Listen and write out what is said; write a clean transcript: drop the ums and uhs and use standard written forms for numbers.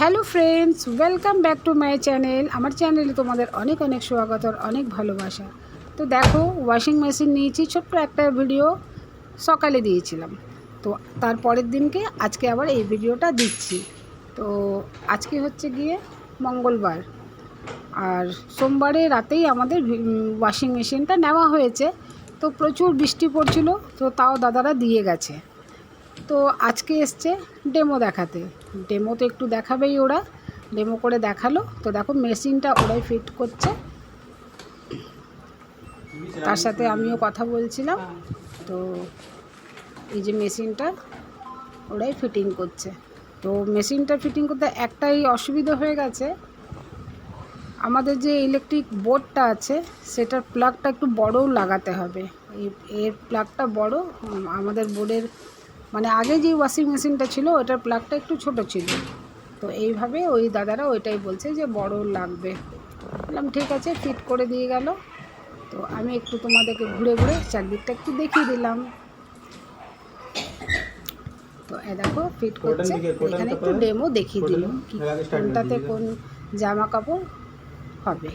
Hello friends, welcome back to my channel. আমার চ্যানেলে তোমাদের অনেক অনেক স্বাগত আর অনেক ভালোবাসা। তো দেখো, ওয়াশিং মেশিন নিয়েছি, ছোট্ট একটা ভিডিও সকালে দিয়েছিলাম। তো তার পরের দিনকে আজকে আবার এই ভিডিওটা দিচ্ছি। তো আজকে হচ্ছে গিয়ে মঙ্গলবার, আর সোমবারে রাতেই আমাদের ওয়াশিং মেশিনটা নেওয়া হয়েছে। তো প্রচুর বৃষ্টি পড়ছিল, তো তাও দাদারা দিয়ে গেছে। তো আজকে এসছে ডেমো দেখাতে। ডেমো তো একটু দেখাবেই, ওরা ডেমো করে দেখালো। তো দেখো, মেশিনটা ওরাই ফিট করছে, তার সাথে আমিও কথা বলছিলাম। তো এই যে মেশিনটা ওরাই ফিটিং করছে। তো মেশিনটা ফিটিং করতে একটাই অসুবিধা হয়ে গেছে, আমাদের যে ইলেকট্রিক বোর্ডটা আছে সেটার প্লাগটা একটু বড়ও লাগাতে হবে। এর প্লাগটা বড়, আমাদের বোর্ডের মানে আগে যে ওয়াশিং মেশিনটা ছিল ওটার প্লাগটা একটু ছোট ছিল। তো এইভাবে ওই দাদারা ওইটাই বলছে যে বড় লাগবে। বললাম ঠিক আছে, ফিট করে দিয়ে গেল। তো আমি একটু তোমাদেরকে ঘুরে ঘুরে চারদিকটা একটু দেখিয়ে দিলাম। তো এ দেখো ফিট করছে, এখানে একটু ডেমো দেখিয়ে দিল কি কোনটাতে কোন জামা কাপড় হবে।